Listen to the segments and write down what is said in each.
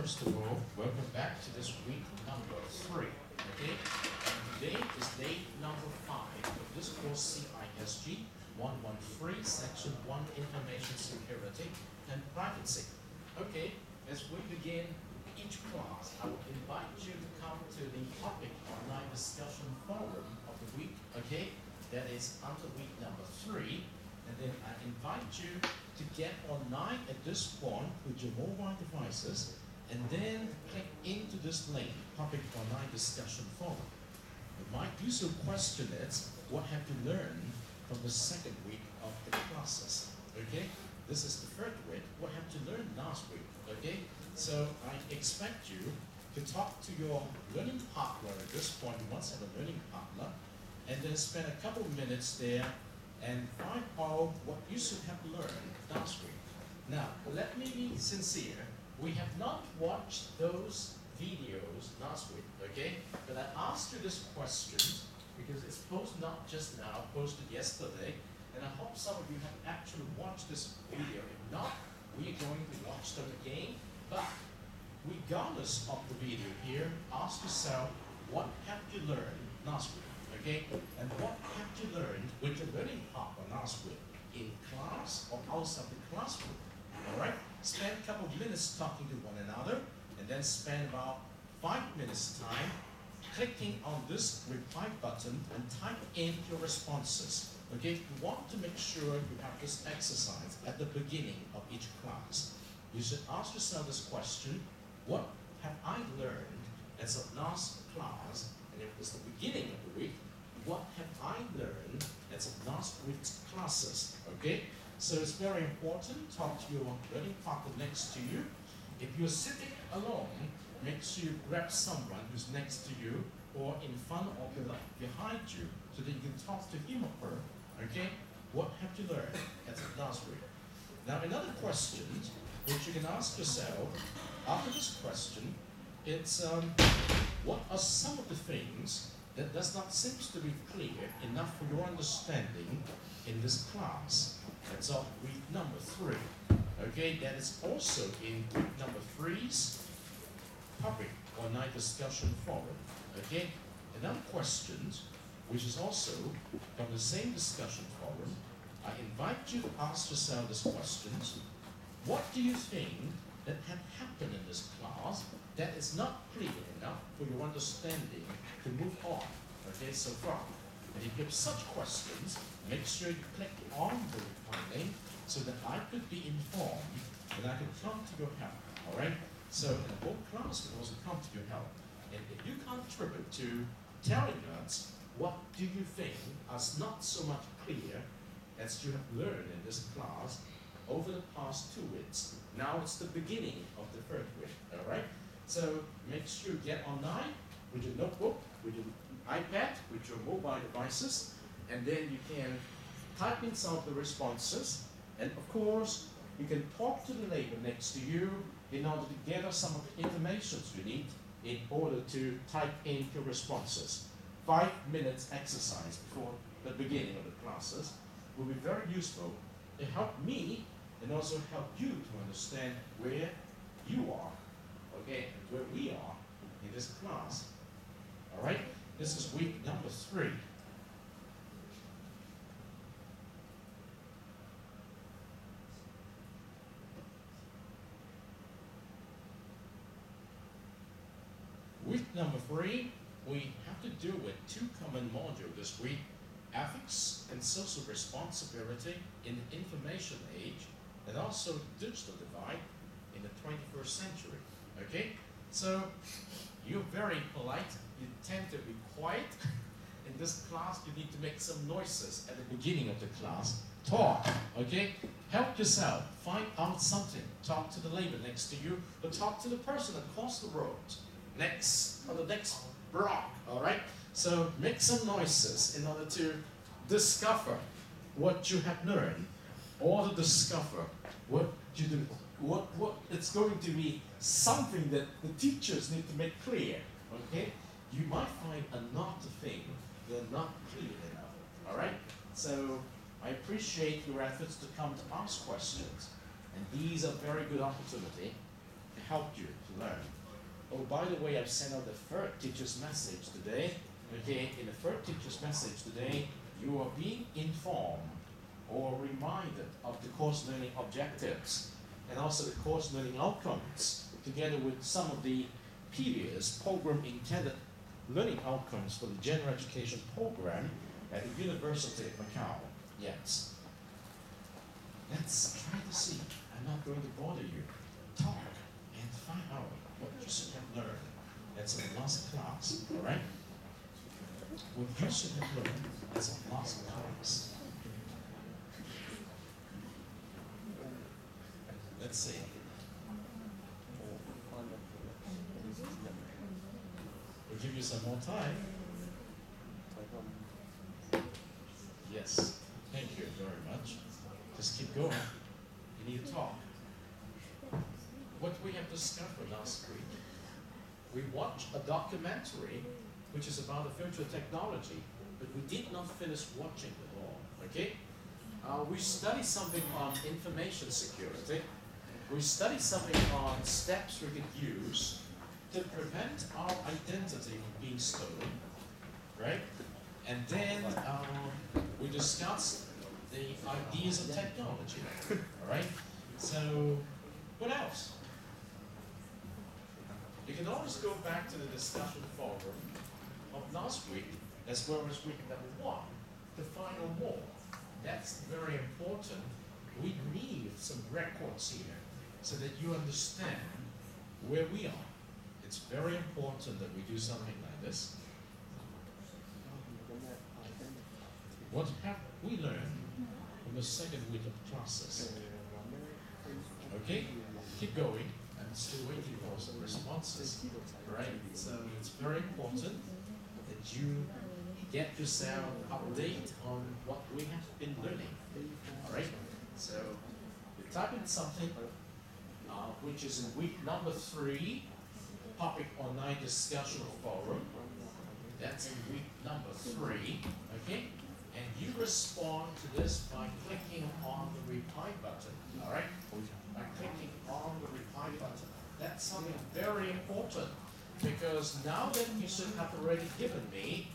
first of all, welcome back to this week number 3. Okay, and today is day number 5 of this course CISG113, Section 1, Information Security and Privacy. Okay, as we begin each class, I will invite you to come to the topic online discussion forum of the week. Okay, that is under week number 3. And then I invite you to get online at this point with your mobile devices and then click into this link, Public Online Discussion Forum. My usual question is, what have you learned from the second week of the classes? Okay, this is the third week. What have you learned last week? Okay, so I expect you to talk to your learning partner at this point. You must have a learning partner, and then spend a couple of minutes there and find out what you should have learned last week. Now, let me be sincere. We have not watched those videos last week, okay? But I asked you this question because it's posted not just now, posted yesterday, and I hope some of you have actually watched this video. If not, we are going to watch them again. But regardless of the video here, ask yourself, what have you learned last week? Okay, and what have you learned with your learning partner last week in class or outside the classroom? All right, spend a couple of minutes talking to one another, and then spend about 5 minutes time clicking on this reply button and type in your responses. Okay, you want to make sure you have this exercise at the beginning of each class. You should ask yourself this question: what have I learned as of last class? And if it's the beginning of the week, what have I learned as of last week's classes? Okay, so it's very important. Talk to your learning partner next to you. If you're sitting alone, make sure you grab someone who's next to you or in front or behind you so that you can talk to him or her. Okay, what have you learned as of last week? Now, another question which you can ask yourself after this question, it's what are some of the things that does not seem to be clear enough for your understanding in this class? That's of week number 3. Okay, that is also in week number 3's Public Online Discussion Forum. Okay, another question, which is also from the same discussion forum, I invite you to ask yourself this question: what do you think that had happened in this class that is not clear enough for your understanding to move on, okay, so far? And if you have such questions, make sure you click on the reply link so that I could be informed and I can come to your help, all right? So the whole class can also come to your help. And if you contribute to telling us what do you think is not so much clear as you have learned in this class over the past 2 weeks. Now it's the beginning of the third week, all right? So make sure you get online with your notebook, with your iPad, with your mobile devices, and then you can type in some of the responses. And of course, you can talk to the neighbor next to you in order to gather some of the information you need in order to type in your responses. 5 minutes exercise before the beginning of the classes will be very useful. It helped me and also help you to understand where you are, okay, and where we are in this class. All right, this is week number 3. Week number 3, we have to deal with 2 common modules this week: ethics and social responsibility in the information age, and also the digital divide in the 21st century. Okay, so you're very polite. You tend to be quiet. In this class, you need to make some noises at the beginning of the class. Talk, okay? Help yourself. Find out something. Talk to the neighbor next to you, or talk to the person across the road, on the next block, all right? So make some noises in order to discover what you have learned, or to discover what you do. What it's going to be something that the teachers need to make clear, okay? You might find another thing that are not clear enough, all right? So I appreciate your efforts to come to ask questions, and these are very good opportunity help you to learn. Oh, by the way, I've sent out the third teacher's message today. Okay, in the third teacher's message today, you are being informed or reminded of the course learning objectives and also the course learning outcomes, together with some of the previous program intended learning outcomes for the general education program at the University of Macau. Yes. Let's try to see. I'm not going to bother you. Talk and find out what you should have learned. That's in the last class, all right? What you should have learned as a last class. Let's see. We'll give you some more time. Yes, thank you very much. Just keep going. You need to talk. What we have discovered last week, we watched a documentary which is about the future of technology, but we did not finish watching it all, okay? We studied something on information security. We studied something on steps we could use to prevent our identity from being stolen, right? And then we discussed the ideas of technology, all right? So, what else? You can always go back to the discussion forum of last week, as well as week number 1, to find out more. That's very important. We need some records here so that you understand where we are. It's very important that we do something like this. What have we learned from the second week of classes? Okay, keep going. I'm still waiting for some responses. Right? So it's very important that you get yourself updated on what we have been learning. Alright? So you type in something which is in week number 3, topic online discussion forum. That's in week number 3. Okay? And you respond to this by clicking on the reply button. Alright? By clicking on the reply button. That's something very important, because now that you should have already given me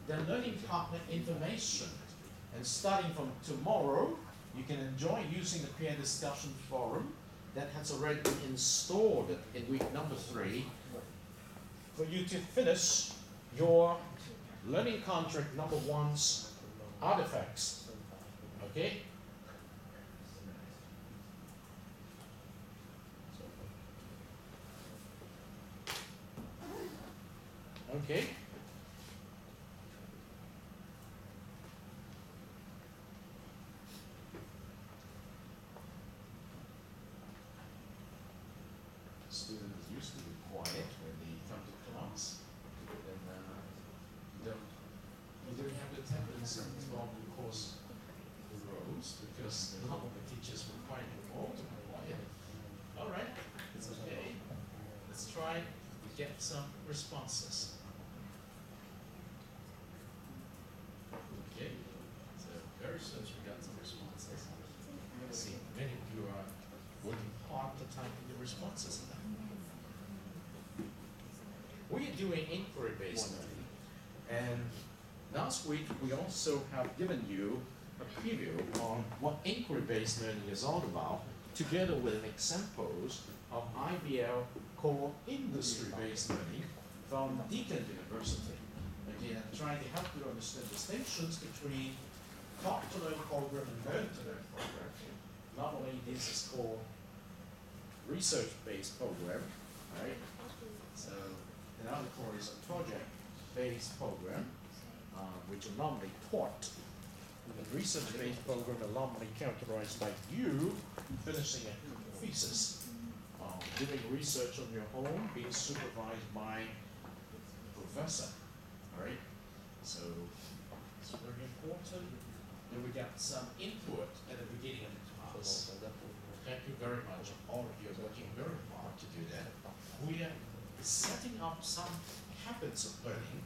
the learning partner information, and starting from tomorrow, you can enjoy using the peer discussion forum that has already been installed in week number 3 for you to finish your learning contract number 1's artifacts. Okay? Okay. Students used to be quiet when they come to class, and you don't have the tendency to follow the course rows, because a lot of the teachers were quite involved and quiet. All right, it's okay. Let's try to get some responses. Okay, so very soon we got some responses. I see many of you are working hard to type in the responses. We are doing inquiry-based learning, and last week we also have given you a preview on what inquiry-based learning is all about, together with an examples of IBL core industry-based learning from Deakin University. Again, trying to help you understand distinctions between talk to learn program and learn to learn program. Normally this is called research-based program, right? So another core is a project-based program, which are normally taught. The research-based program are normally characterized by you finishing a thesis, doing research on your own, being supervised by a professor. All right, so it's very important. And we got some input at the beginning of the class. Thank you very much. All of you are working very hard to do that. We are setting up some habits of learning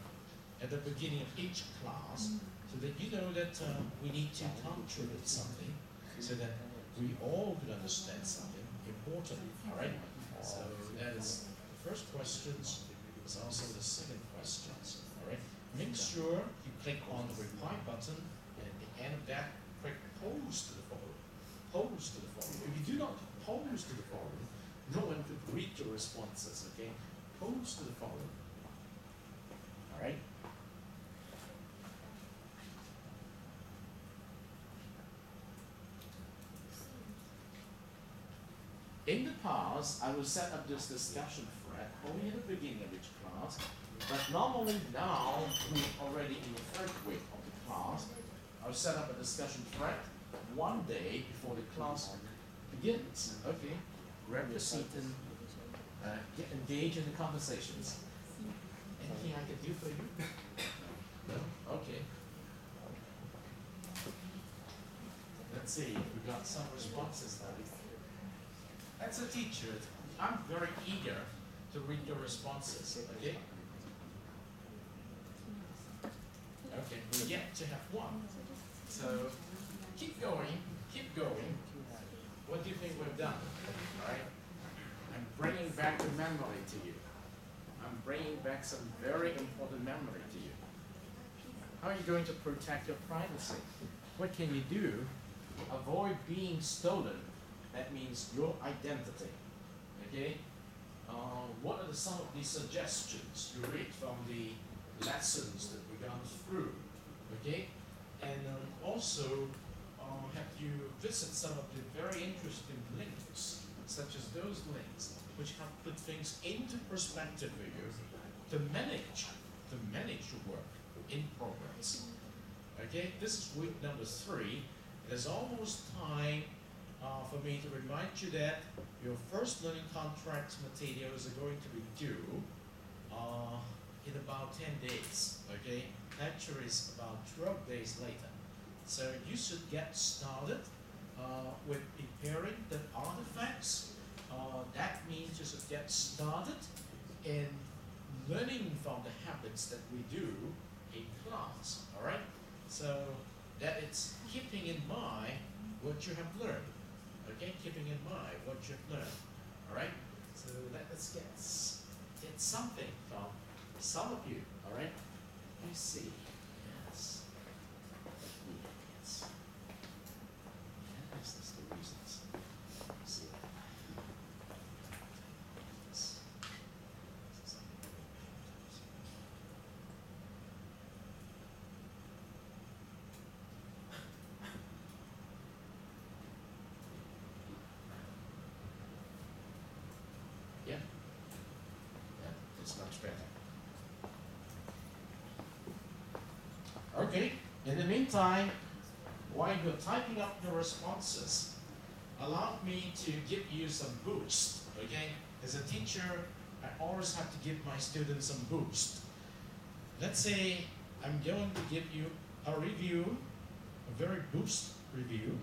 at the beginning of each class, so that you know that we need to contribute something, so that we all could understand something important. All right. So that is the first questions. It's also the second questions. All right. Make sure you click on the reply button, and at the end of that, click pose to the forum. Pose to the forum. If you do not pose to the forum, no one could read your responses. Okay. Pose to the forum. All right. In the past, I will set up this discussion thread only at the beginning of each class, but normally now, we're already in the third week of the class, I'll set up a discussion thread one day before the class begins. Okay, grab your seat and get engaged in the conversations. Anything I can do for you? No? Okay. Let's see, we got some responses now. As a teacher, I'm very eager to read your responses, okay? Okay, we're yet to have one. So, keep going, keep going. What do you think we've done, all right? I'm bringing back the memory to you. I'm bringing back some very important memory to you. How are you going to protect your privacy? What can you do? Avoid being stolen. That means your identity, okay? What are some of the suggestions you read from the lessons that we've gone through, okay? And also, have you visited some of the very interesting links, such as those links, which have put things into perspective for you to manage your work in progress, okay? This is week number 3. There's almost time for me to remind you that your first learning contract materials are going to be due in about 10 days, okay? Actually, it's about 12 days later. So you should get started with preparing the artifacts. That means you should get started in learning from the habits that we do in class, all right? So that it's keeping in mind what you have learned. Okay, keeping in mind what you've learned. All right. So let's get something from some of you. All right. Let's see. Yes. Yes. Yes. That's the reasons. Let's see. Yes. Yeah, it's much better. Okay, in the meantime, while you're typing up your responses, allow me to give you some boost, okay? As a teacher, I always have to give my students some boost. Let's say I'm going to give you a review, a very boost review.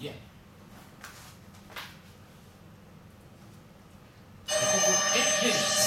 Yeah. I think 8 minutes.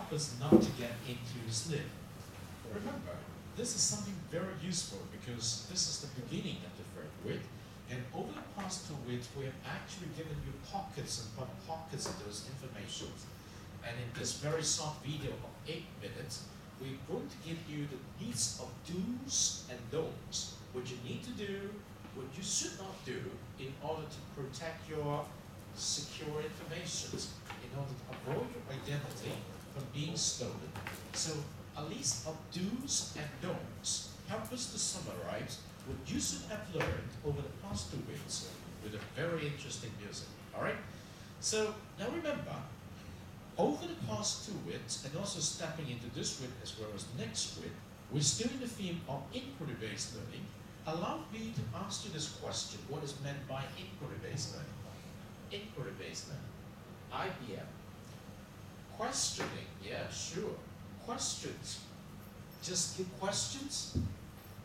help us not to get into the slip. Remember, this is something very useful because this is the beginning of the third week, and over the past 2 weeks we have actually given you pockets and pockets of those informations. And in this very short video of 8 minutes, we're going to give you the list of do's and don'ts, what you need to do, what you should not do in order to protect your secure information, in order to avoid your identity from being stolen. So a list of do's and don'ts help us to summarize what you should have learned over the past 2 weeks with a very interesting music. Alright? So now remember, over the past 2 weeks, and also stepping into this week as well as next week, we're still in the theme of inquiry-based learning. Allow me to ask you this question: what is meant by inquiry-based learning? Inquiry-based learning. IBM. Questioning, yeah, sure. Questions. Just give questions?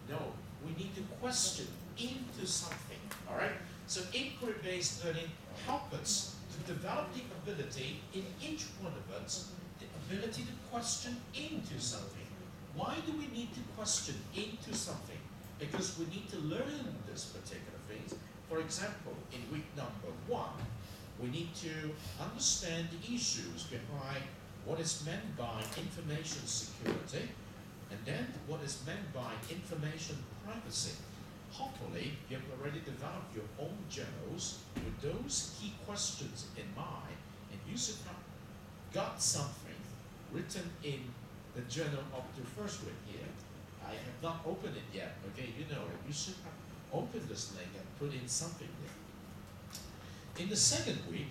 No, we need to question into something, all right? So inquiry-based learning helps us to develop the ability in each one of us, the ability to question into something. Why do we need to question into something? Because we need to learn this particular thing. For example, in week number 1, we need to understand the issues behind what is meant by information security, and then what is meant by information privacy. Hopefully, you have already developed your own journals with those key questions in mind, and you should have got something written in the journal of the first week here. I have not opened it yet, okay, you know it. You should have opened this link and put in something there. In the second week,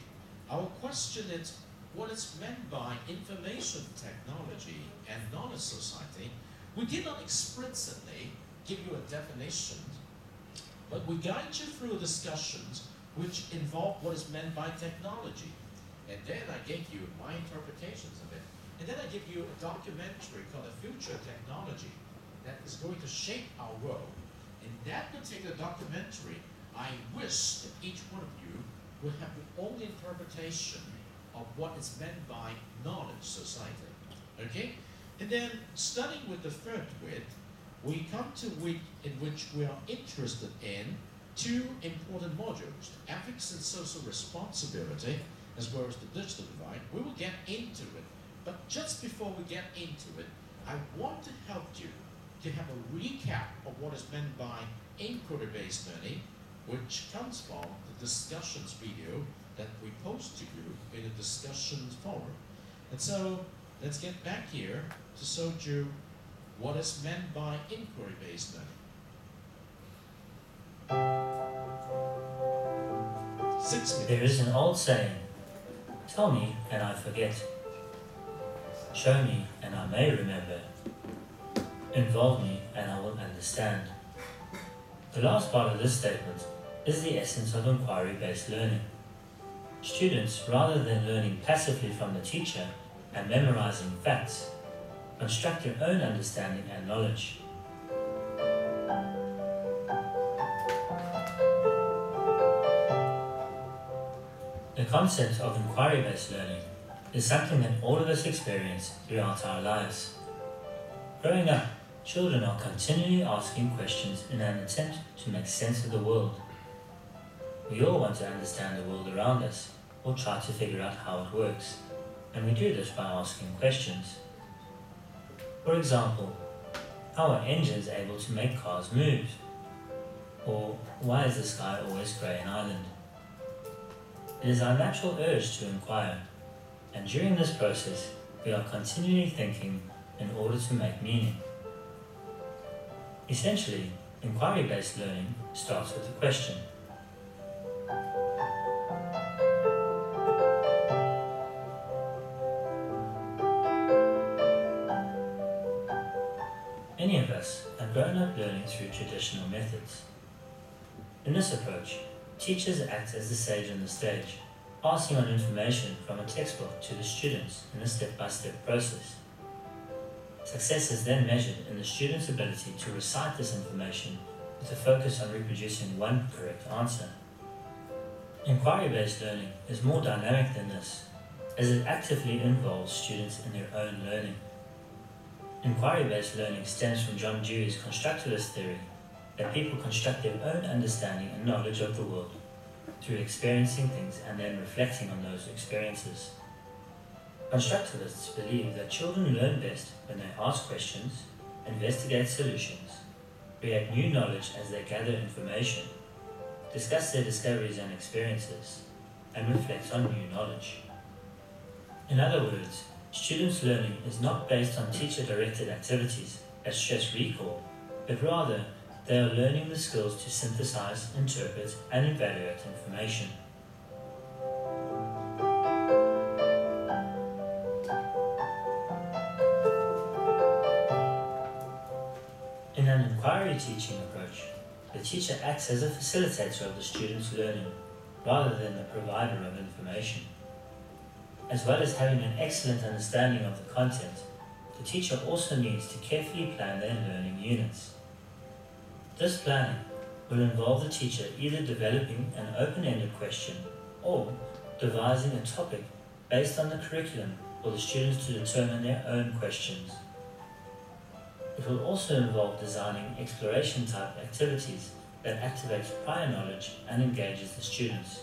our question is what is meant by information technology and knowledge society. We did not explicitly give you a definition, but we guide you through discussions which involve what is meant by technology. And then I gave you my interpretations of it. And then I give you a documentary called The Future Technology that is going to shape our world. In that particular documentary, I wish that each one of you would have your own interpretation of what is meant by knowledge society. Okay? And then, starting with the third week, we come to a week in which we are interested in 2 important modules: ethics and social responsibility, as well as the digital divide. We will get into it. But just before we get into it, I want to help you to have a recap of what is meant by inquiry-based learning, which comes from the discussions video that we post to you in a discussions forum. And so, let's get back here to show you what is meant by inquiry-based learning. 6 minutes. There is an old saying, tell me and I forget, show me and I may remember, involve me and I will understand. The last part of this statement is the essence of inquiry-based learning. Students, rather than learning passively from the teacher and memorizing facts, construct their own understanding and knowledge. The concept of inquiry-based learning is something that all of us experience throughout our lives. Growing up, children are continually asking questions in an attempt to make sense of the world. We all want to understand the world around us, or try to figure out how it works, and we do this by asking questions. For example, how are engines able to make cars move? Or why is the sky always grey in Ireland? It is our natural urge to inquire, and during this process, we are continually thinking in order to make meaning. Essentially, inquiry-based learning starts with a question. Many of us have grown up learning through traditional methods. In this approach, teachers act as the sage on the stage, passing on information from a textbook to the students in a step-by-step process. Success is then measured in the student's ability to recite this information with a focus on reproducing one correct answer. Inquiry-based learning is more dynamic than this. as it actively involves students in their own learning. Inquiry-based learning stems from John Dewey's constructivist theory that people construct their own understanding and knowledge of the world through experiencing things and then reflecting on those experiences. Constructivists believe that children learn best when they ask questions, investigate solutions, create new knowledge as they gather information, discuss their discoveries and experiences, and reflect on new knowledge. In other words, students' learning is not based on teacher-directed activities as stress recall, but rather they are learning the skills to synthesize, interpret, and evaluate information. In an inquiry teaching approach, the teacher acts as a facilitator of the student's learning rather than the provider of information. As well as having an excellent understanding of the content, the teacher also needs to carefully plan their learning units. This planning will involve the teacher either developing an open-ended question or devising a topic based on the curriculum for the students to determine their own questions. It will also involve designing exploration-type activities that activates prior knowledge and engages the students.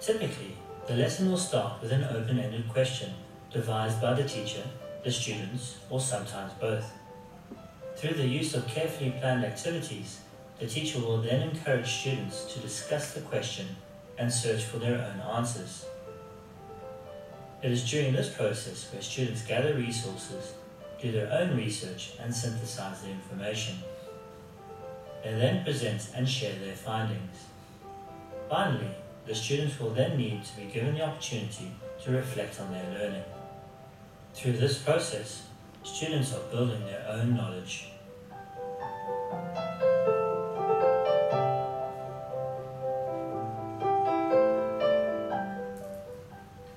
Typically, the lesson will start with an open-ended question devised by the teacher, the students, or sometimes both. Through the use of carefully planned activities, the teacher will then encourage students to discuss the question and search for their own answers. It is during this process where students gather resources, do their own research, and synthesize the information. They then present and share their findings. Finally, the students will then need to be given the opportunity to reflect on their learning. Through this process, students are building their own knowledge.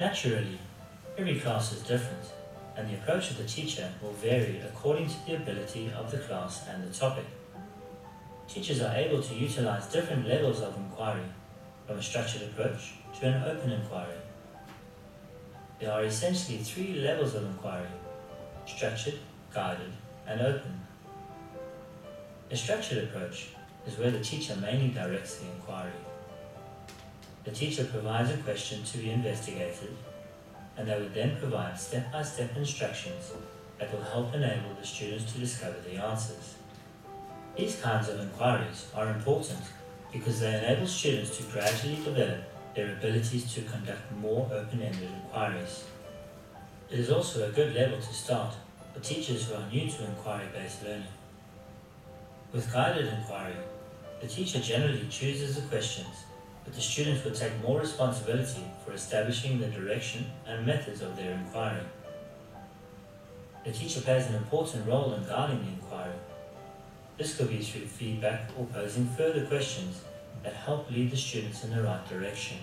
Naturally, every class is different, and the approach of the teacher will vary according to the ability of the class and the topic. Teachers are able to utilize different levels of inquiry, from a structured approach to an open inquiry. There are essentially three levels of inquiry: structured, guided, and open. A structured approach is where the teacher mainly directs the inquiry. The teacher provides a question to be investigated, and they would then provide step-by-step instructions that will help enable the students to discover the answers. These kinds of inquiries are important because they enable students to gradually develop their abilities to conduct more open-ended inquiries. It is also a good level to start for teachers who are new to inquiry-based learning. With guided inquiry, the teacher generally chooses the questions, but the students will take more responsibility for establishing the direction and methods of their inquiry. The teacher plays an important role in guiding the inquiry. This could be through feedback or posing further questions that help lead the students in the right direction.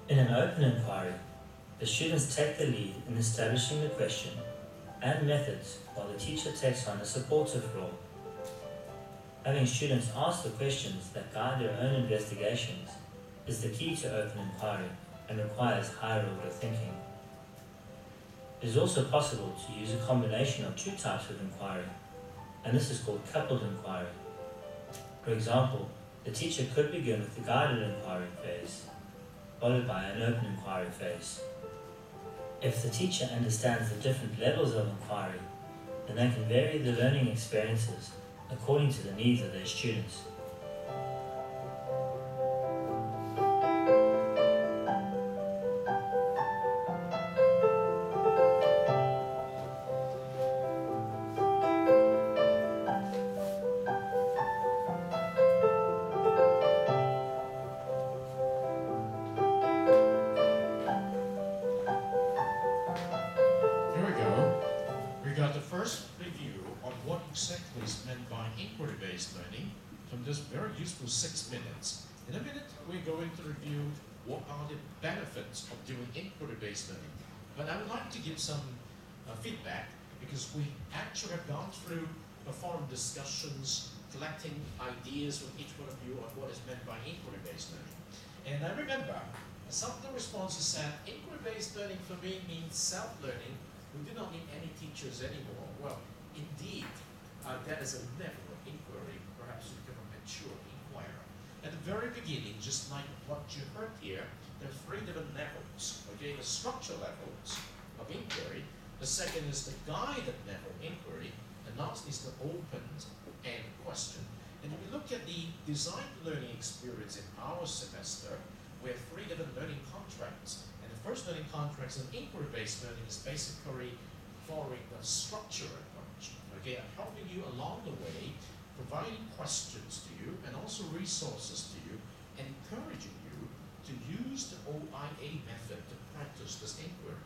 In an open inquiry, the students take the lead in establishing the question and methods while the teacher takes on a supportive role. Having students ask the questions that guide their own investigations is the key to open inquiry and requires higher order thinking. It is also possible to use a combination of two types of inquiry, and this is called coupled inquiry. For example, the teacher could begin with the guided inquiry phase, followed by an open inquiry phase. If the teacher understands the different levels of inquiry, then they can vary the learning experiences according to the needs of their students. Here we go. We got the first review of what exactly is meant by inquiry-based learning from this very useful 6 minutes. In a minute, we're going to review what are the benefits of doing inquiry-based learning. But I would like to give some feedback because we actually have gone through the forum discussions, collecting ideas from each one of you on what is meant by inquiry-based learning. And I remember Some of the responses said, inquiry-based learning for me means self-learning. We do not need any teachers anymore. Well, indeed, that is a level of inquiry. Perhaps you become a mature inquirer. At the very beginning, just like what you heard here, there are three different levels. Okay, the structure levels of inquiry. The second is the guided level of inquiry. And last is the open-end question. And if you look at the design learning experience in our semester, we have three different learning contracts. And the first learning contract is an inquiry-based learning is basically following the structure approach. Okay, helping you along the way, providing questions to you and also resources to you, and encouraging you to use the OIA method to practice this inquiry.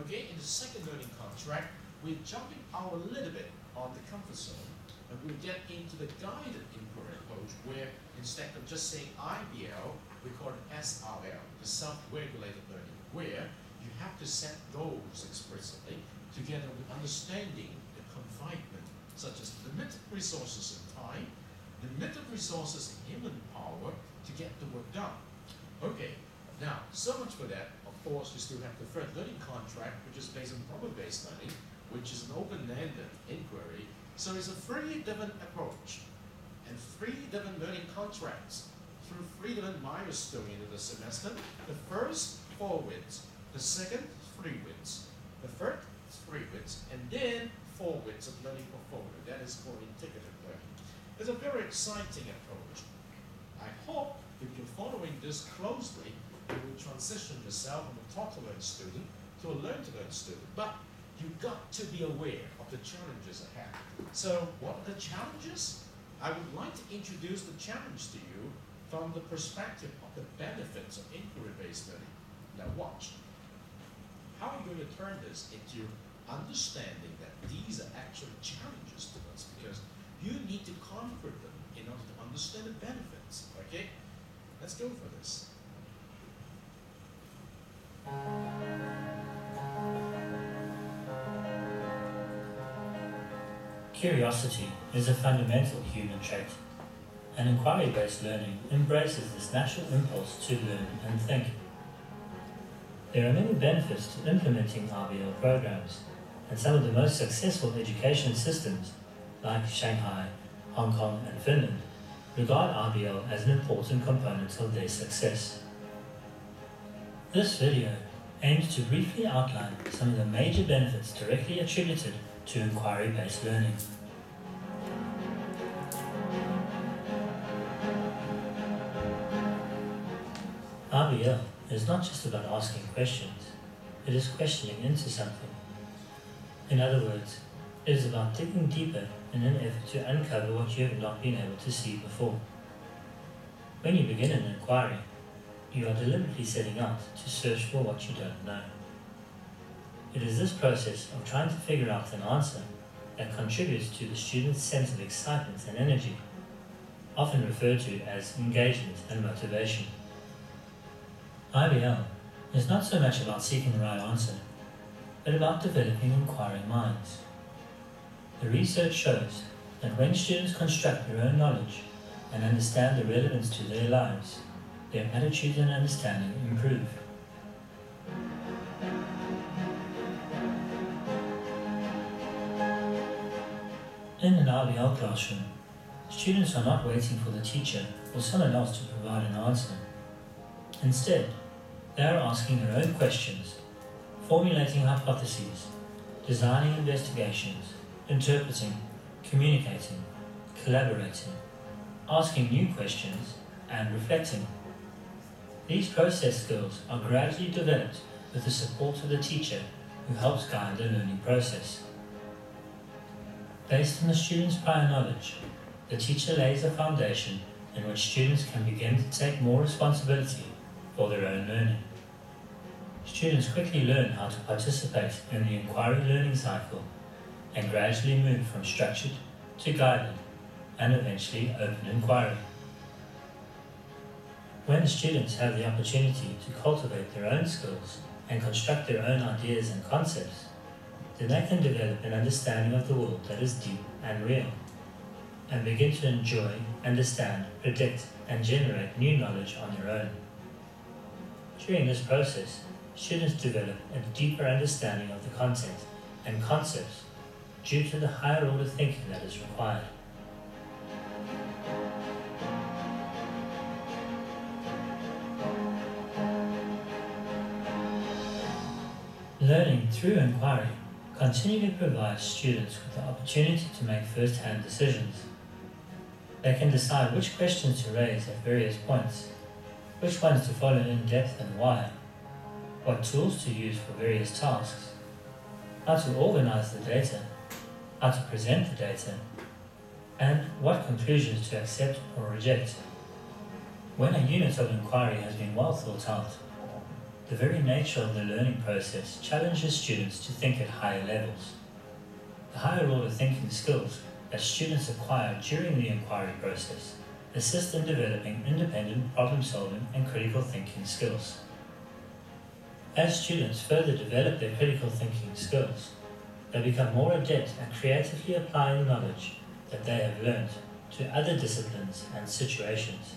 Okay, in the second learning contract, we're jumping out a little bit on the comfort zone, and we'll get into the guided inquiry approach, where instead of just saying IBL, we call it SRL, the self-regulated learning, where you have to set goals explicitly, together with understanding the confinement, such as limited resources in time, limited resources in human power to get the work done. Okay, now, so much for that. Of course, you still have the third learning contract, which is based on problem-based learning, which is an open-ended inquiry. So it's a three different approach and three different learning contracts through three different milestones into the semester. The first, 4 weeks. The second, 3 weeks. The third, 3 weeks. And then 4 weeks of learning portfolio. That is called integrated learning. It's a very exciting approach. I hope if you're following this closely, you will transition yourself from a taught-to-learn student to a learn-to-learn student. But you've got to be aware of the challenges ahead. So what are the challenges? I would like to introduce the challenge to you from the perspective of the benefits of inquiry-based learning. Now watch. How are you going to turn this into understanding that these are actually challenges to us, because you need to conquer them in order to understand the benefits, okay? Let's go for this. Curiosity is a fundamental human trait, and inquiry-based learning embraces this natural impulse to learn and think. There are many benefits to implementing RBL programs, and some of the most successful education systems, like Shanghai, Hong Kong, and Finland, regard RBL as an important component of their success. This video aims to briefly outline some of the major benefits directly attributed to inquiry-based learning. RBL is not just about asking questions, it is questioning into something. In other words, it is about digging deeper in an effort to uncover what you have not been able to see before. When you begin an inquiry, you are deliberately setting out to search for what you don't know. It is this process of trying to figure out an answer that contributes to the student's sense of excitement and energy, often referred to as engagement and motivation. IBL is not so much about seeking the right answer, but about developing inquiring minds. The research shows that when students construct their own knowledge and understand the relevance to their lives, their attitudes and understanding improve. In an RBL classroom, students are not waiting for the teacher or someone else to provide an answer. Instead, they are asking their own questions, formulating hypotheses, designing investigations, interpreting, communicating, collaborating, asking new questions, and reflecting. These process skills are gradually developed with the support of the teacher who helps guide the learning process. Based on the student's prior knowledge, the teacher lays a foundation in which students can begin to take more responsibility for their own learning. Students quickly learn how to participate in the inquiry learning cycle and gradually move from structured to guided and eventually open inquiry. When students have the opportunity to cultivate their own skills and construct their own ideas and concepts, then they can develop an understanding of the world that is deep and real, and begin to enjoy, understand, predict, and generate new knowledge on their own. During this process, students develop a deeper understanding of the content and concepts due to the higher order thinking that is required. Learning through inquiry continually provides students with the opportunity to make first-hand decisions. They can decide which questions to raise at various points, which ones to follow in depth and why, what tools to use for various tasks, how to organize the data, how to present the data, and what conclusions to accept or reject. When a unit of inquiry has been well thought out, the very nature of the learning process challenges students to think at higher levels. The higher order thinking skills that students acquire during the inquiry process assist in developing independent problem-solving and critical thinking skills. As students further develop their critical thinking skills, they become more adept at creatively applying knowledge that they have learned to other disciplines and situations.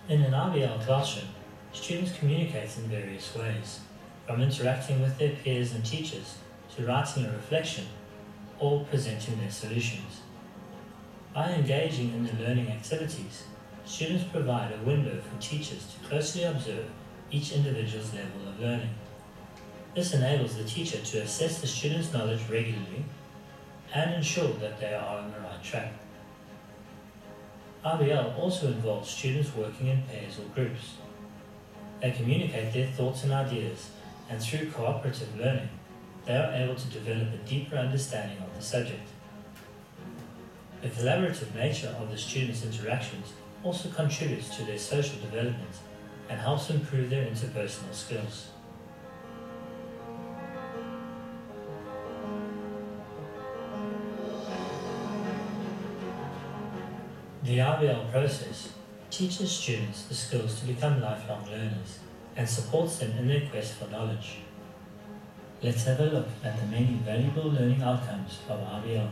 In an RBL classroom, students communicate in various ways, from interacting with their peers and teachers to writing a reflection or presenting their solutions. By engaging in the learning activities, students provide a window for teachers to closely observe each individual's level of learning. This enables the teacher to assess the student's knowledge regularly and ensure that they are on the right track. RBL also involves students working in pairs or groups. They communicate their thoughts and ideas, and through cooperative learning, they are able to develop a deeper understanding of the subject. The collaborative nature of the students' interactions also contributes to their social development and helps improve their interpersonal skills. The RBL process teaches students the skills to become lifelong learners and supports them in their quest for knowledge. Let's have a look at the many valuable learning outcomes of RBL.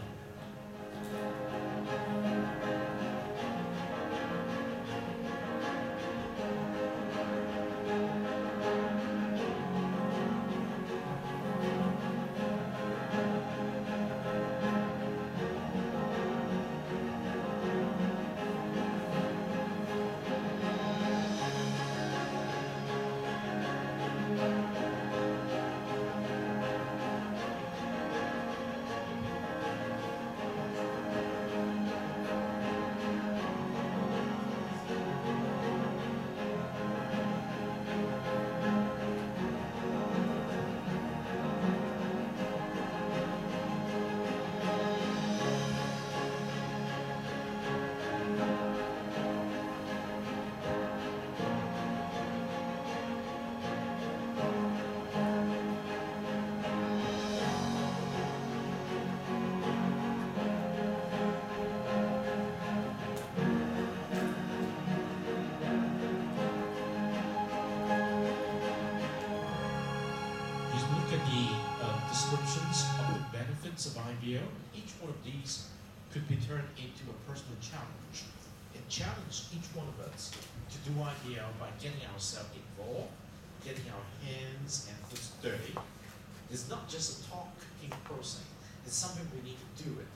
Descriptions of the benefits of IBO. Each one of these could be turned into a personal challenge. It challenged each one of us to do IBO by getting ourselves involved, getting our hands and feet dirty. It's not just a talking process. It's something we need to do it.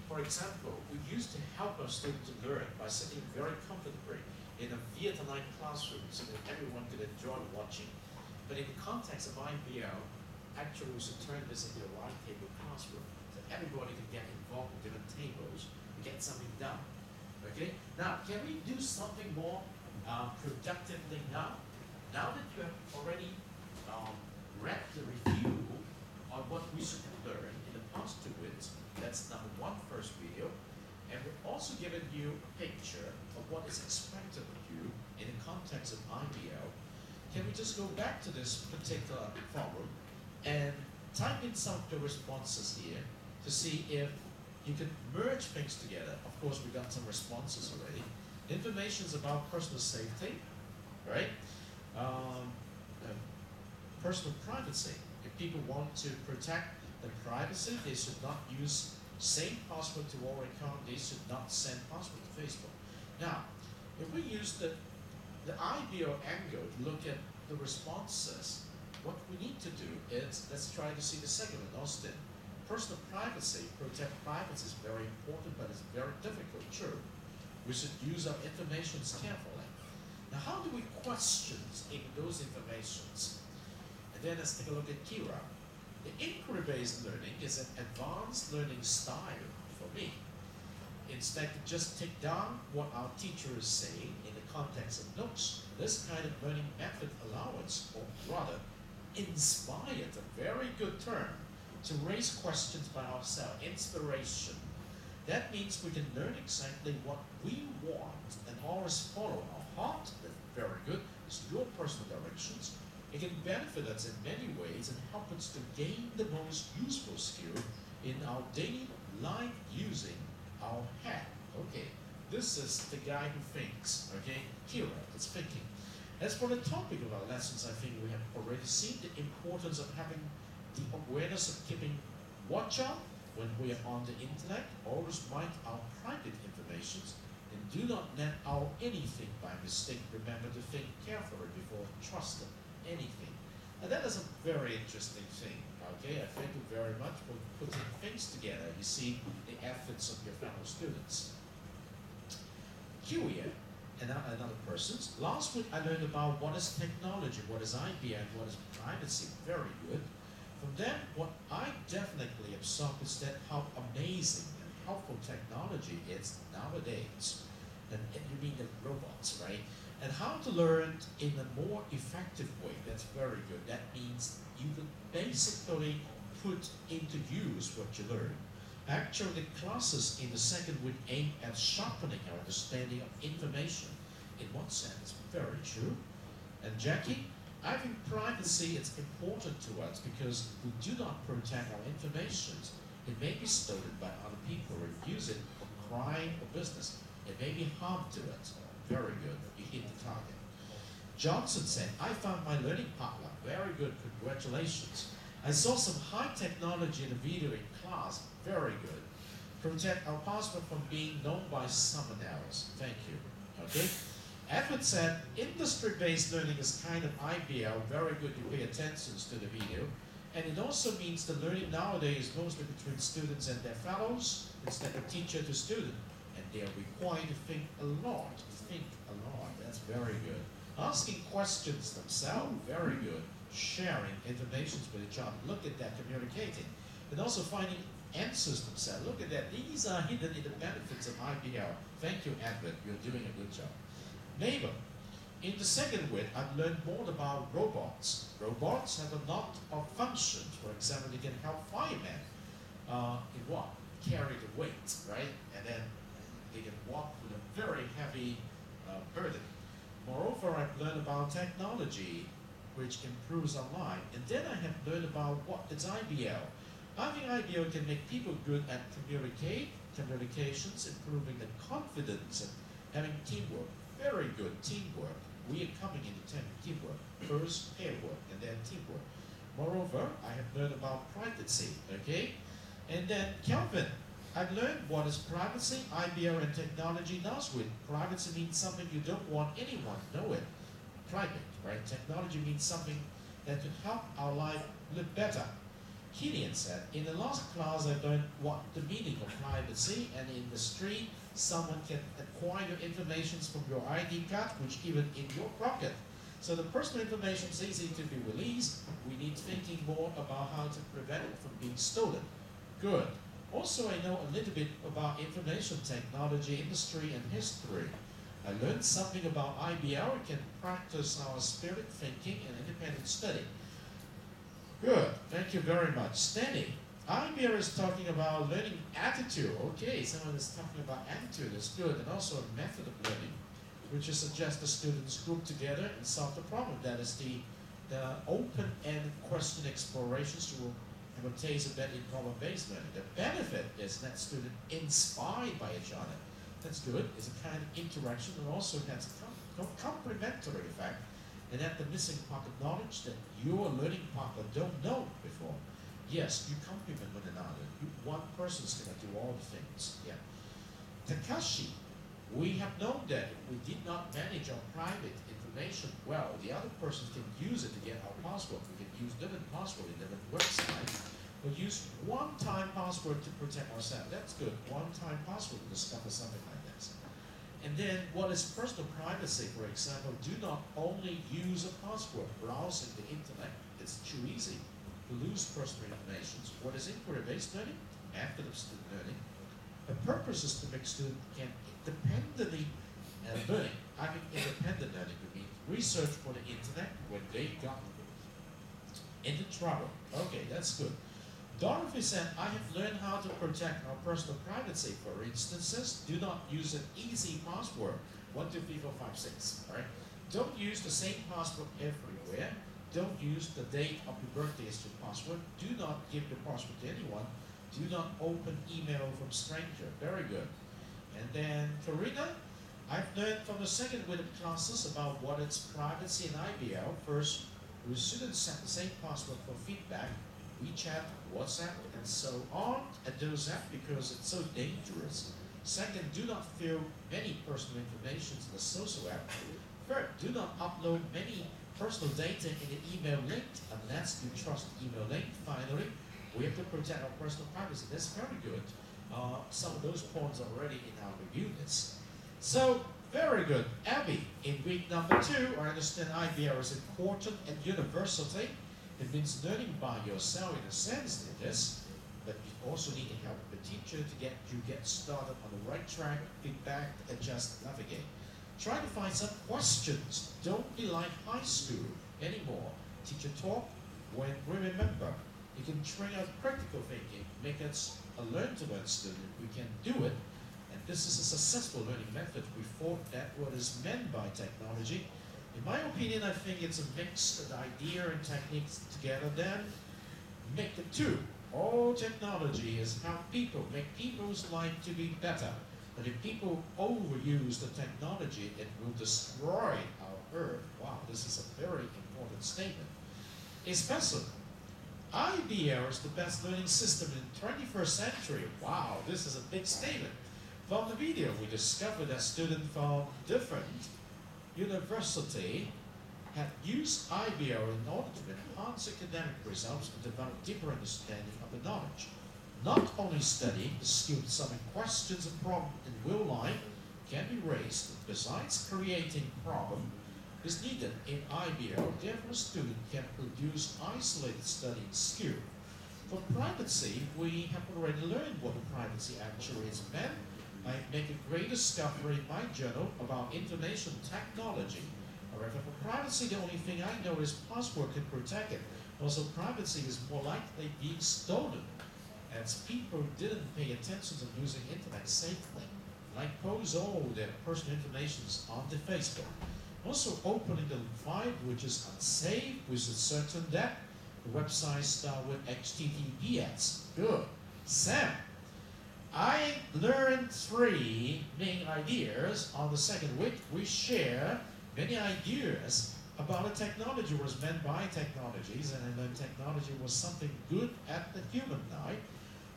For example, we used to help our students to learn by sitting very comfortably in a theater-like classroom so that everyone could enjoy watching. But in the context of IBO, actually we should turn this into a round table classroom so everybody can get involved with different tables and get something done. Okay? Now, can we do something more productively now? Now that you have already read the review on what we should learn in the past 2 weeks, that's number one first video, and we're also giving you a picture of what is expected of you in the context of IBO. Can we just go back to this particular forum and type in some of the responses here to see if you can merge things together. Of course, we got some responses already. Information's about personal safety, right? Personal privacy. If people want to protect their privacy, they should not use Same password to all account. They should not send password to Facebook. Now, if we use the IBO angle to look at the responses, what we need to do is, let's try to see the second one, Austin. Personal privacy, protect privacy is very important, but it's very difficult, true. We should use our information carefully. Now, how do we question in those informations? And then let's take a look at Kira. The inquiry-based learning is an advanced learning style for me. Instead of just take down what our teacher is saying in the context of notes, this kind of learning method allows, or rather, inspired, a very good term, to raise questions by ourselves, inspiration. That means we can learn exactly what we want and always follow our heart. That's very good. It's your personal directions. It can benefit us in many ways and help us to gain the most useful skill in our daily life using our head. Okay, this is the guy who thinks. Okay, Kira is thinking. As for the topic of our lessons, I think we have already seen the importance of having the awareness of keeping watch out when we are on the internet. Always mind our private information and do not net out anything by mistake. Remember to think carefully before trusting anything. And that is a very interesting thing. Okay, I thank you very much for putting things together. You see the efforts of your fellow students. Huey and another person's. Last week I learned about what is technology, what is IBM, and what is privacy. Very good. From then, what I definitely absorbed is that how amazing and helpful technology is nowadays. And you mean the robots, right? And how to learn in a more effective way. That's very good. That means you can basically put into use what you learn. Actually, the classes in the second week aim at sharpening our understanding of information. In one sense, very true. And Jackie, I think privacy is important to us because if we do not protect our information, it may be stolen by other people or use it for crime or business. It may be harm to us. Very good. You hit the target. Johnson said, I found my learning partner. Very good. Congratulations. I saw some high technology in a video in class. Very good. Protect our password from being known by someone else. Thank you. Okay? Edward said, industry-based learning is kind of IBL. Very good. You pay attention to the video. And it also means the learning nowadays is mostly between students and their fellows instead of teacher to student. And they are required to think a lot. That's very good. Asking questions themselves, very good. Sharing information with each other. Look at that, communicating. And also finding answers themselves. Look at that. These are hidden in the benefits of IBL. Thank you, Edward. You're doing a good job. Neighbor. In the second week, I've learned more about robots. Robots have a lot of functions. For example, they can help firemen in what? Carry the weight, right? And then they can walk with a very heavy burden. Moreover, I've learned about technology, which improves our life. And then I have learned about what is IBL. I think IBL can make people good at communications, improving the confidence and having teamwork. Very good teamwork. We are coming into teamwork. First pair work and then teamwork. Moreover, I have learned about privacy, okay? And then Kelvin, I've learned what is privacy, IBL, and technology last week. Privacy means something you don't want anyone to know it. Private, right? Technology means something that could help our life live better. Killian said, in the last class I learned what the meaning of privacy, and in the street someone can acquire your information from your ID card, which even in your pocket. So the personal information is easy to be released. We need thinking more about how to prevent it from being stolen. Good. Also, I know a little bit about information technology, industry, and history. I learned something about IBL. We can practice our spirit thinking and independent study. Good. Thank you very much. Stanley, IBL is talking about learning attitude. Okay, someone is talking about attitude. That's good. And also a method of learning, which is suggest the students group together and solve the problem. That is the open-ended question explorations to taste a bit in problem-based learning. The benefit is that student inspired by each other. That's good. It's a kind of interaction and also has a complementary effect. And that the missing part of knowledge that your learning partner don't know before. Yes, you complement one another. One person's going to do all the things. Yeah. Takashi, we have known that if we did not manage our private information well, the other person can use it to get our password. We can use different password in different websites. We'll use one-time password to protect ourselves. That's good. One-time password to discover something like this. And then what is personal privacy, for example, do not only use a password browsing the internet. It's too easy to lose personal information. What is inquiry-based learning? Active student learning. The purpose is to make students can independently learning. I mean independent learning would mean research for the internet when they got into trouble. Okay, that's good. Dorothy said, I have learned how to protect our personal privacy. For instances, do not use an easy password, 1, 2, 3, 4, 5, 6. Right? Don't use the same password everywhere. Don't use the date of your birthday as your password. Do not give your password to anyone. Do not open email from stranger. Very good. And then Karina, I've learned from the second week of classes about what is privacy and IBL. First, we shouldn't set the same password for feedback, WeChat, WhatsApp, and so on, and those apps because it's so dangerous. Second, do not fill many personal information in the social app. Third, do not upload many personal data in an email link unless you trust the email link. Finally, we have to protect our personal privacy. That's very good. Some of those points are already in our review list. So, very good. Abby, in week number 2, I understand IBR is important at university. It means learning by yourself in a sense it is, but you also need the help of a teacher to get started on the right track, feedback, adjust, navigate. Try to find some questions. Don't be like high school anymore. Teacher talk when we remember. You can train out critical thinking, make us a learn-to-learn student. We can do it. And this is a successful learning method. We thought that what is meant by technology. In my opinion, I think it's a mix of idea and techniques together. Then make the two. All technology is how people make people's life to be better. But if people overuse the technology, it will destroy our earth. Wow, this is a very important statement. Especially, IBL is the best learning system in the 21st century. Wow, this is a big statement. From the video, we discovered that students from different universities had used IBL in order to enhance academic results and develop deeper understanding of the knowledge. Not only studying the skill of solving questions and problems in real life can be raised, besides creating problems is needed in IBL, therefore a student can produce isolated studying skill. For privacy, we have already learned what privacy actually is meant. I make a great discovery in my journal about information technology. However, for privacy, the only thing I know is password can protect it. Also, privacy is more likely being stolen, as people didn't pay attention to using internet safely, like post all their personal information on the Facebook. Also, opening the file which is unsafe, which is certain that the website start with HTTPS. Good. Sam, I learned 3 main ideas on the second week. We share many ideas about a technology was meant by technologies, and I learned technology was something good at the human eye.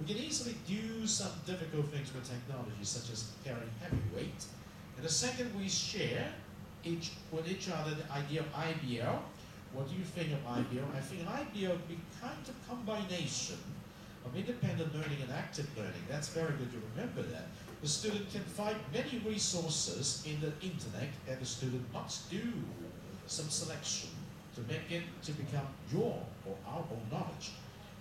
We can easily do some difficult things with technology, such as carrying heavy weight. And the second, we share with each other the idea of IBL. What do you think of IBL? I think IBL would be kind of combination of independent learning and active learning. That's very good to remember that. The student can find many resources in the internet, and the student must do some selection to make it to become your or our own knowledge.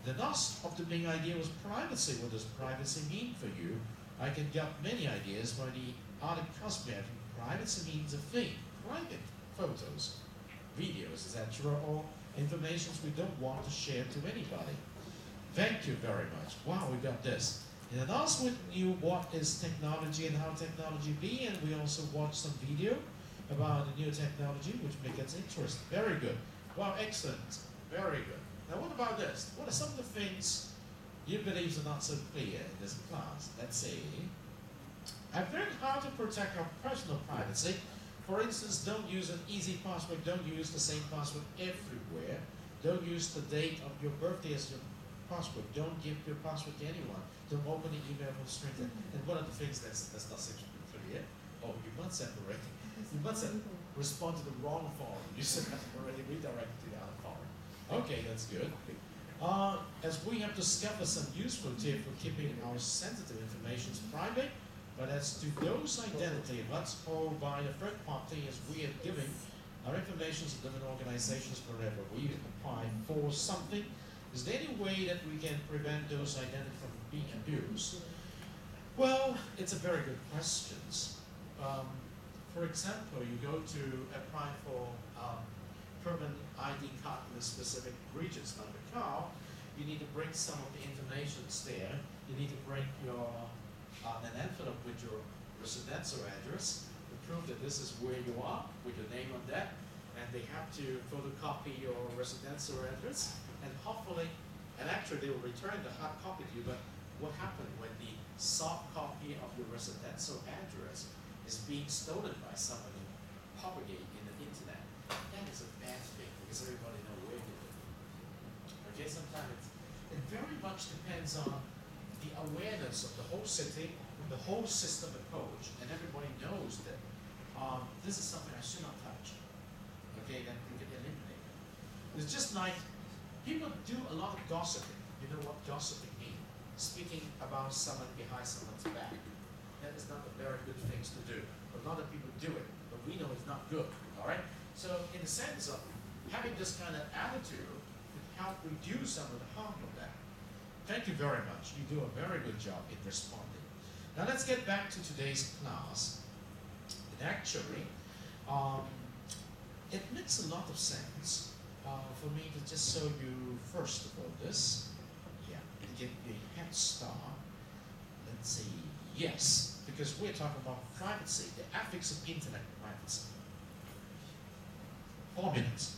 The last of the main idea was privacy. What does privacy mean for you? I can get many ideas by the other customer. Privacy means a thing. Private photos, videos, etc., or information we don't want to share to anybody. Thank you very much. Wow, we got this. And then also we knew what is technology and how technology be, and we also watched some video about the new technology, which makes us interested. Very good. Wow, excellent. Very good. Now what about this? What are some of the things you believe are not so clear in this class? Let's see. I've learned how to protect our personal privacy. For instance, don't use an easy password. Don't use the same password everywhere. Don't use the date of your birthday as your password. Don't give your password to anyone. Don't open the email from strings. And one of the things that's not sexually clear, oh, you must separate. You must have responded to the wrong forum. You should have already redirected to the other forum. Okay, that's good. As we have discovered some useful tips for keeping our sensitive information private, but as to those identity what's held by the third party as we are giving our information to different organizations wherever we apply for something, is there any way that we can prevent those identities from being abused? Well, it's a very good question. For example, you go to apply for permanent ID card in a specific regions like the car, you need to bring some of the information there. You need to bring your an envelope with your residential address to prove that this is where you are with your name on that, and they have to photocopy your residential address, and hopefully, and actually they will return the hard copy to you, but what happened when the soft copy of your residential address is being stolen by somebody and propagated in the internet? That is a bad thing because everybody knows where you live. Okay, sometimes it very much depends on the awareness of the whole city, the whole system approach, and everybody knows that this is something I should not touch. Okay, then we can eliminate it. It's just like people do a lot of gossiping. You know what gossiping means? Speaking about someone behind someone's back. That is not a very good thing to do. A lot of people do it, but we know it's not good. All right. So, in the sense of having this kind of attitude, could help reduce some of the harm of that. Thank you very much. You do a very good job in responding. Now let's get back to today's class. And actually, it makes a lot of sense for me to just show you first of all this. Yeah, to get a head start. Let's see. Yes, because we're talking about privacy, the ethics of internet privacy. 4 minutes.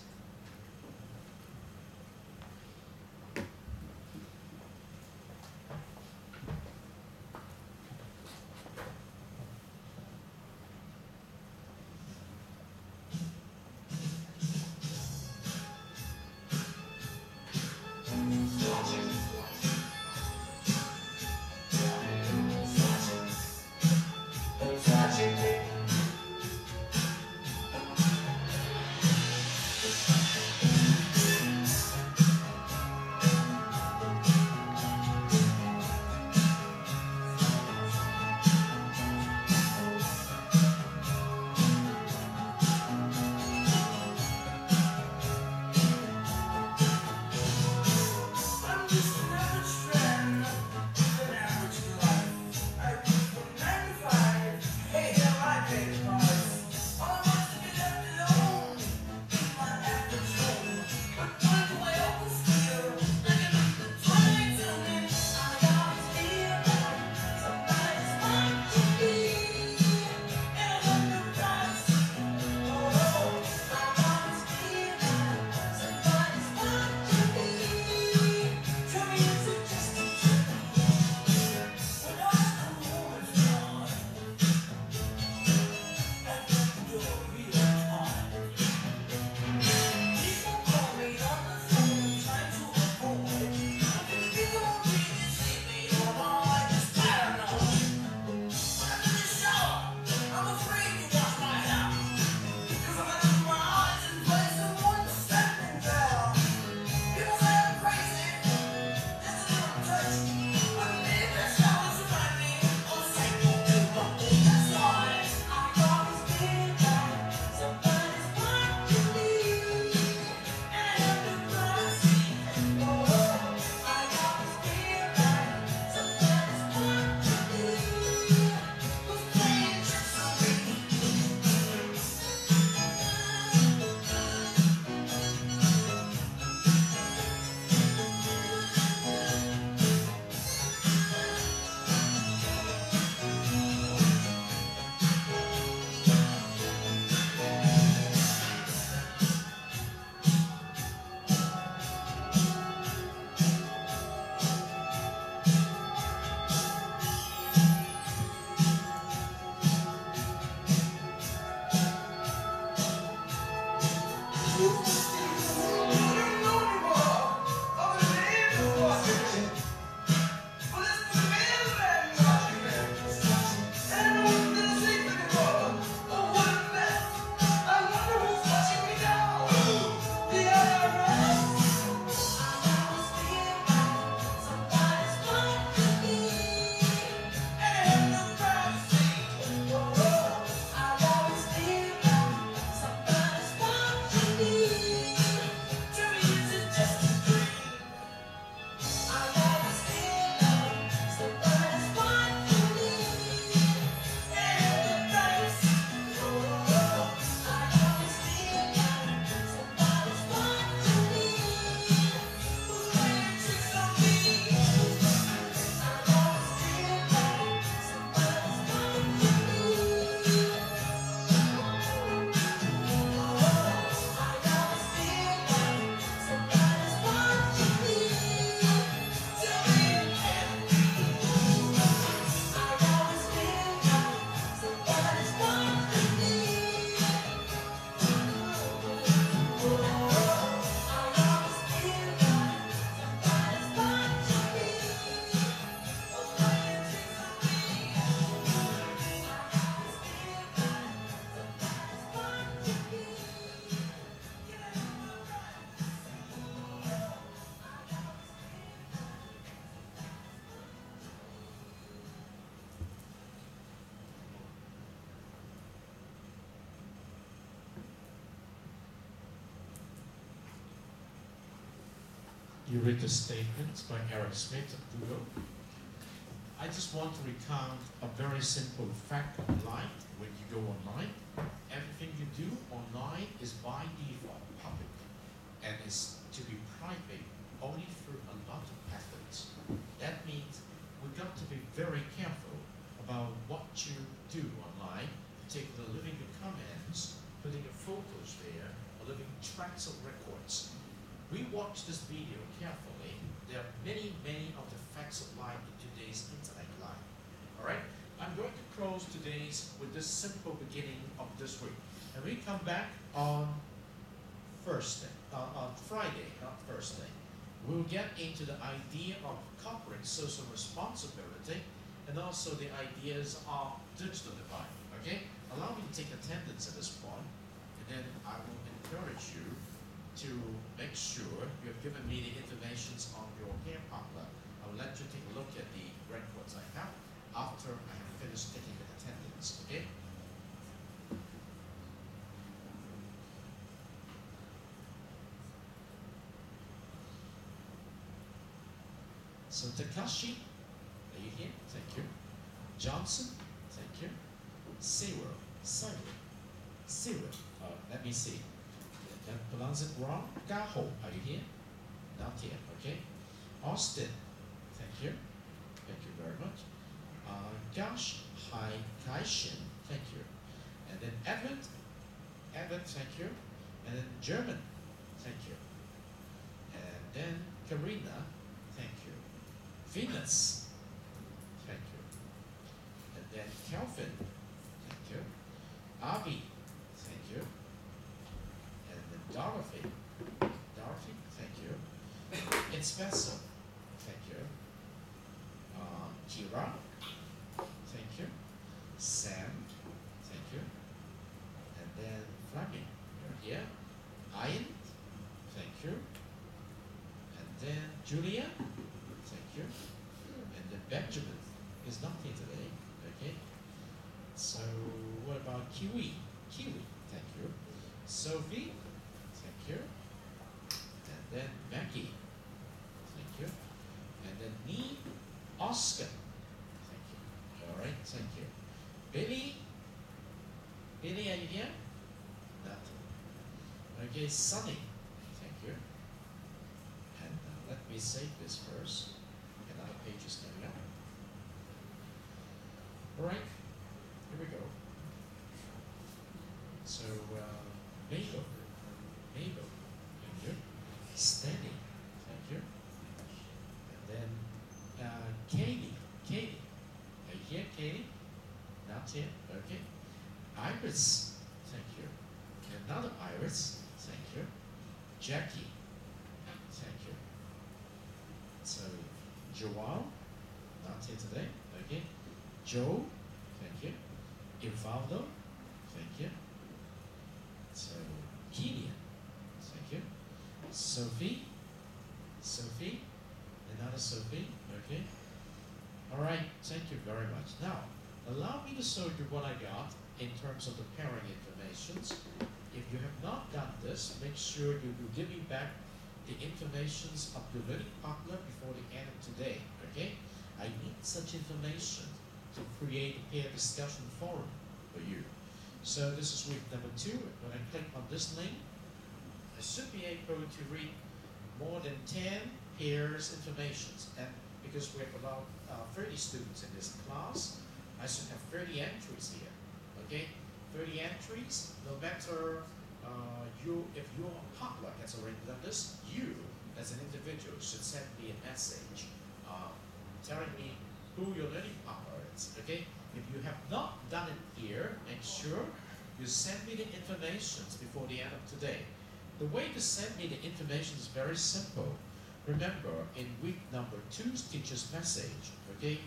You read the statements by Eric Smith of Google. I just want to recount a very simple fact online. When you go online, everything you do online is by default public and is to be private only through a lot of methods. That means we've got to be very careful about what you do online, particularly leaving your comments, putting your photos there, or leaving tracks of records. We watch this video carefully. There are many, many of the facts of life in today's internet life. All right? I'm going to close today's with this simple beginning of this week. And we come back on Friday, not Thursday. We'll get into the idea of corporate social responsibility and also the ideas of digital divide. Okay? Allow me to take attendance at this point, and then I will encourage you to make sure you have given me the information on your hair parlor. I will let you take a look at the records I have after I have finished taking the attendance. Okay? So Takashi, are you here? Thank you. Johnson, thank you. Cyril, let me see. Did I pronounce it wrong? Gaho, are you here? Not here, okay. Austin, thank you. Thank you very much. Gash Hai Kaishin, thank you. And then Edmund, thank you. And then German, thank you. And then Karina, thank you. Venus, thank you. And then Kelvin, thank you. Avi, thank you. And then Dorothy, thank you. Espresso, thank you. Kira, thank you. Sam, thank you. And then Fleming, you're here. Ian, thank you. And then Julia, thank you. And then Benjamin is not here today, okay? So what about Kiwi? Thank you. Sophie, thank you. And then Maggie, thank you. And then me, Oscar, thank you. All right, thank you. Billy, are you here? Nothing. Okay, Sunny, thank you. And let me save this first. Another page is coming up. All right, here we go. So, Mabel, thank you. Stanley, thank you. And then Katie, are you here, Katie? Not here, okay. Iris, thank you. Another Iris, thank you. Jackie, thank you. So, Joao, not here today, okay. Joe, thank you. Ivaldo, thank you. So, Gideon, thank you. Sophie, another Sophie, okay. All right, thank you very much. Now, allow me to show you what I got in terms of the pairing informations. If you have not done this, make sure you give me back the informations of your learning partner before the end of today, okay? I need such information to create a peer discussion forum for you. So this is week number 2. When I click on this link, I should be able to read more than 10 pairs informations. And because we have about 30 students in this class, I should have 30 entries here, okay? 30 entries, no matter if your partner has already done this, you as an individual should send me a message telling me who your learning partner is, okay? If you have not done it here, make sure you send me the information before the end of today. The way to send me the information is very simple. Remember, in week number 2's teacher's message, okay?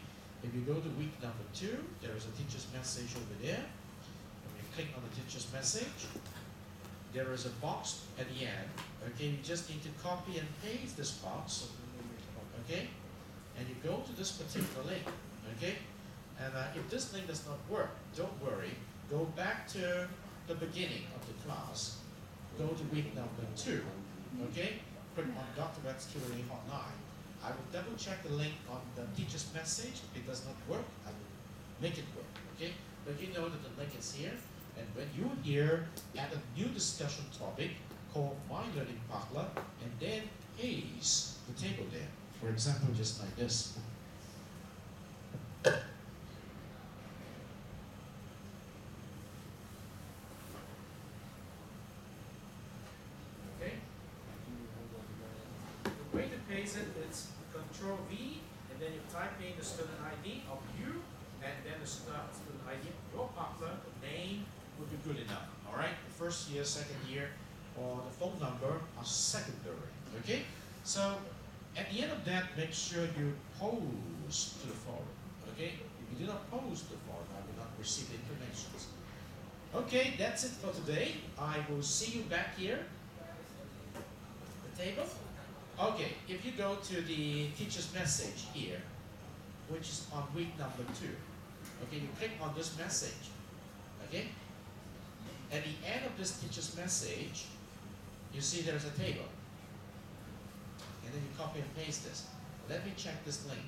If you go to week number 2, there is a teacher's message over there. When you click on the teacher's message, there is a box at the end, okay? You just need to copy and paste this box, okay? And you go to this particular link, okay? And if this link does not work, don't worry. Go back to the beginning of the class. Go to week number 2, okay? click on Dr. Web's Q&A hotline. I will double check the link on the teacher's message. If it does not work, I will make it work, okay? But you know that the link is here, and when you're here, add a new discussion topic called My Learning Partner, and then paste the table there. For example, just like this. Okay? The way to paste it is Control V, and then you type in the student ID of you, and then the student ID of your partner. The name would be good enough. All right? The first year, second year, or the phone number are secondary. Okay? So at the end of that, make sure you post to the forum. Okay? If you do not post to the forum, I will not receive the information. Okay, that's it for today. I will see you back here. The table. Okay, if you go to the teacher's message here, which is on week number 2. Okay, you click on this message. Okay? At the end of this teacher's message, you see there's a table. And then you copy and paste this. Let me check this link.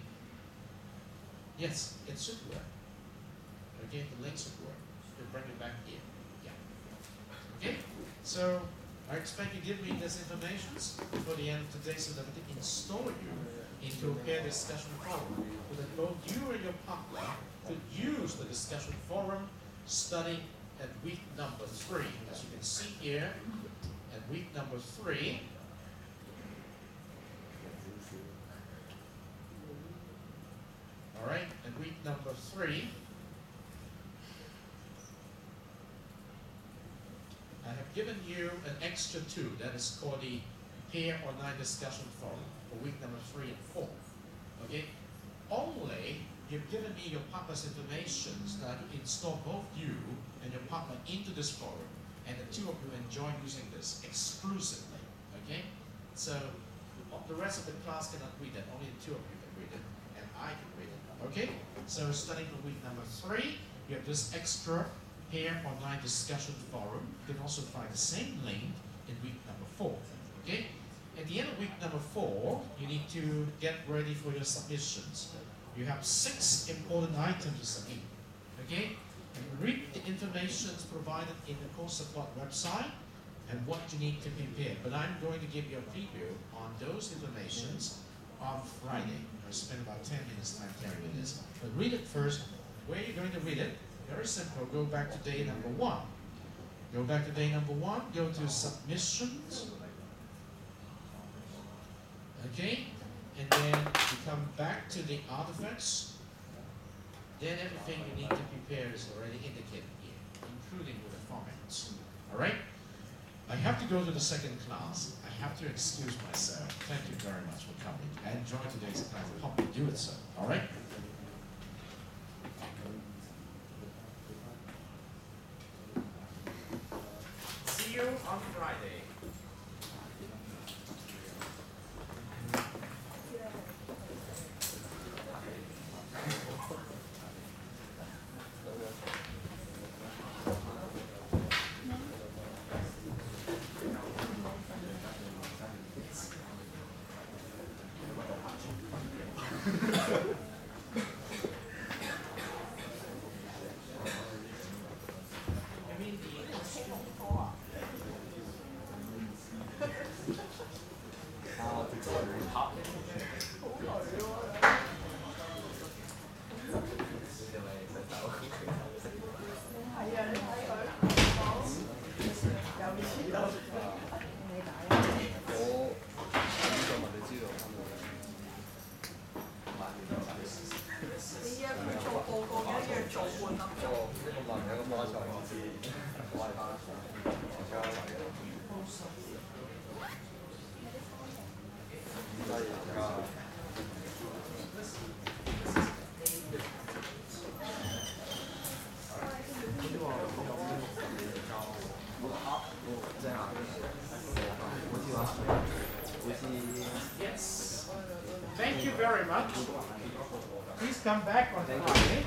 Yes, it should work. Okay, the link should work. To bring it back here. Yeah. Okay? So I expect you give me this information before the end of today so that I can install you into a peer discussion forum. So that both you and your partner could use the discussion forum studying at week number 3. As you can see here, at week number 3, all right, at week number 3, I have given you an extra 2 that is called the peer online discussion forum for week number 3 and 4. Okay, only you've given me your partner's information so that I can install both you and your partner into this forum, and the 2 of you enjoy using this exclusively. Okay, so the rest of the class cannot read it. Only the 2 of you can read it, and I can read it. Okay, so starting from week number 3, you have this extra peer online discussion forum. You can also find the same link in week number 4. Okay, at the end of week number 4, you need to get ready for your submissions. You have 6 important items to submit. Okay, and read the information provided in the course support website and what you need to prepare. But I'm going to give you a preview on those informations on Friday. I'll spend about 10 minutes time telling you this. But read it first. Where are you going to read it? Very simple. Go back to day number 1. Go back to day number 1. Go to submissions. Okay? And then you come back to the artifacts. Then everything you need to prepare is already indicated here, including with the formats. Alright? I have to go to the second class. I have to excuse myself. Thank you very much for coming. I enjoyed today's class. I hope you do it so. Alright? See you on Friday. Yes. Thank you very much. Please come back on Friday.